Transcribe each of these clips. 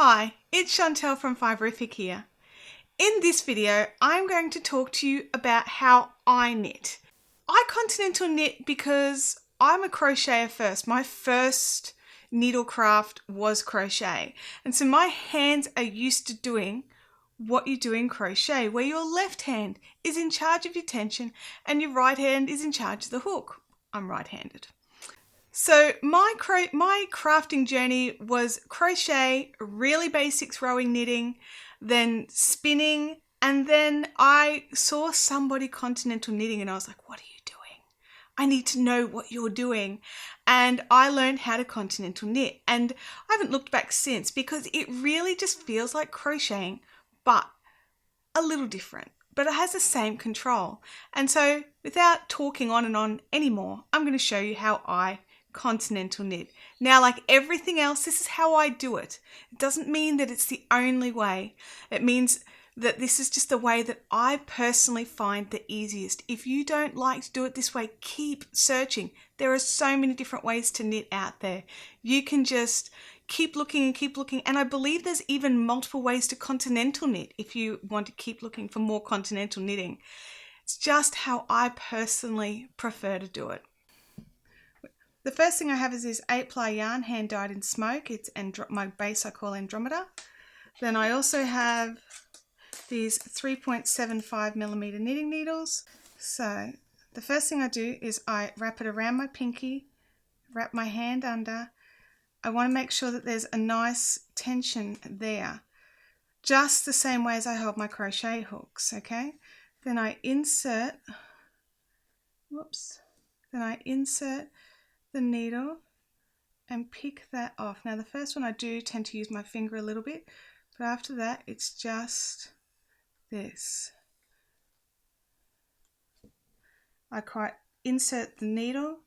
Hi, it's Chantel from Fiberific here. In this video, I'm going to talk to you about how I knit. I continental knit because I'm a crocheter first. My first needlecraft was crochet. And so my hands are used to doing what you do in crochet, where your left hand is in charge of your tension and your right hand is in charge of the hook. I'm right-handed. So my crafting journey was crochet, really basics rowing knitting, then spinning, and then I saw somebody continental knitting and I was like, what are you doing? I need to know what you're doing. And I learned how to continental knit, and I haven't looked back since because it really just feels like crocheting, but a little different. But it has the same control. And so without talking on and on anymore, I'm going to show you how I continental knit. Now, like everything else, this is how I do it. It doesn't mean that it's the only way. It means that this is just the way that I personally find the easiest. If you don't like to do it this way, keep searching. There are so many different ways to knit out there. You can just keep looking, and I believe there's even multiple ways to continental knit if you want to keep looking for more continental knitting. It's just how I personally prefer to do it. The first thing I have is this 8-ply yarn hand dyed in smoke. It's my base I call Andromeda. Then I also have these 3.75mm knitting needles. So the first thing I do is I wrap it around my pinky, wrap my hand under. I want to make sure that there's a nice tension there, just the same way as I hold my crochet hooks, okay? Then I insert, the needle and pick that off. Now the first one I do tend to use my finger a little bit, but after that it's just this. I quite insert the needle,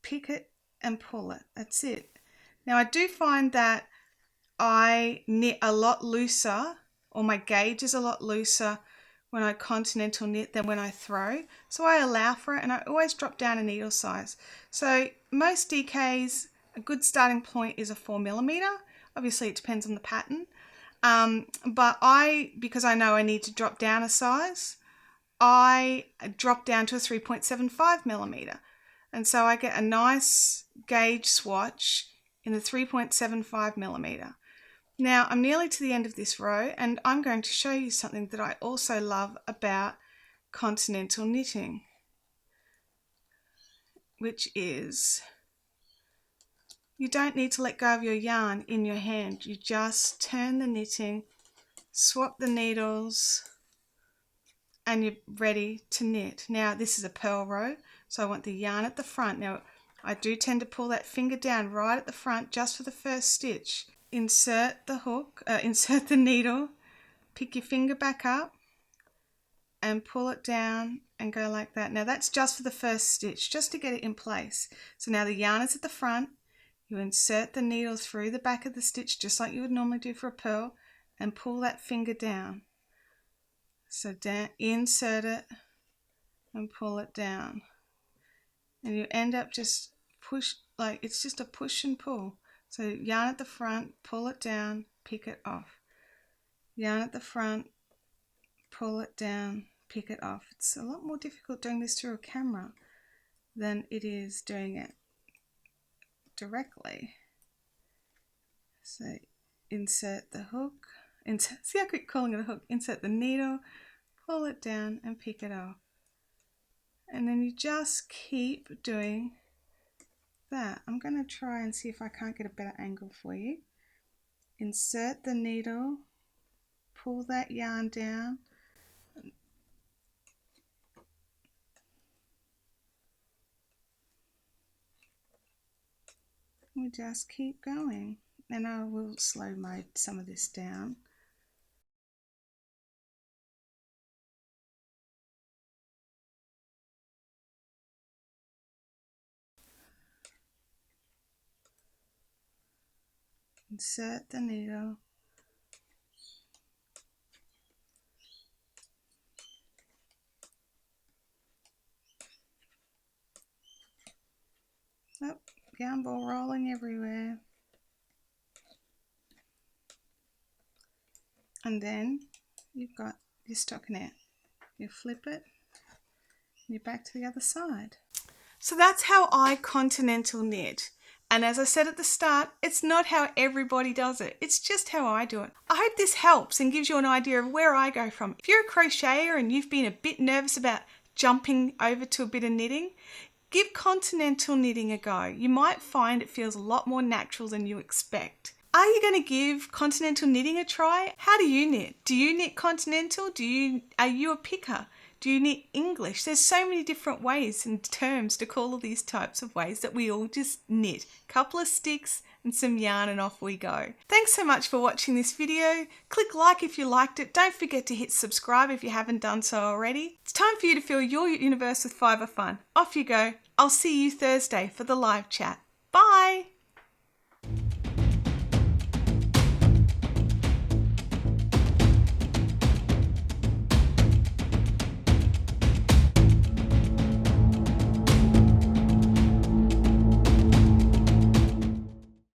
pick it and pull it. That's it. Now I do find that I knit a lot looser, or my gauge is a lot looser when I continental knit than when I throw. So I allow for it, and I always drop down a needle size. So most DKs, a good starting point is a 4mm. Obviously it depends on the pattern. But because I know I need to drop down a size, I drop down to a 3.75mm. And so I get a nice gauge swatch in the 3.75mm. Now I'm nearly to the end of this row, and I'm going to show you something that I also love about continental knitting, which is you don't need to let go of your yarn in your hand. You just turn the knitting, swap the needles, and you're ready to knit. Now this is a purl row, so I want the yarn at the front. Now I do tend to pull that finger down right at the front just for the first stitch. Insert the hook, insert the needle, pick your finger back up and pull it down and go like that. Now that's just for the first stitch, just to get it in place. So now the yarn is at the front, you insert the needle through the back of the stitch just like you would normally do for a purl, and pull that finger down. So down, insert it and pull it down. And you end up just push, like it's just a push and pull. So yarn at the front, pull it down, pick it off. Yarn at the front, pull it down, pick it off. It's a lot more difficult doing this through a camera than it is doing it directly. So insert the hook, see I keep calling it a hook, insert the needle, pull it down and pick it off. And then you just keep doing that. I'm going to try and see if I can't get a better angle for you. Insert the needle, pull that yarn down, we just keep going, and I will slow some of this down. Insert the needle, oh, yarn ball rolling everywhere. and then you've got your stockinette. You flip it, and you're back to the other side. So that's how I continental knit. And as I said at the start, it's not how everybody does it. It's just how I do it. I hope this helps and gives you an idea of where I go from. If you're a crocheter and you've been a bit nervous about jumping over to a bit of knitting, give continental knitting a go. You might find it feels a lot more natural than you expect. Are you going to give continental knitting a try? How do you knit? Do you knit continental? Are you a picker? Do you knit English? There's so many different ways and terms to call all these types of ways that we all just knit. Couple of sticks and some yarn and off we go. Thanks so much for watching this video. Click like if you liked it. Don't forget to hit subscribe if you haven't done so already. It's time for you to fill your universe with fibre fun. Off you go. I'll see you Thursday for the live chat. Bye!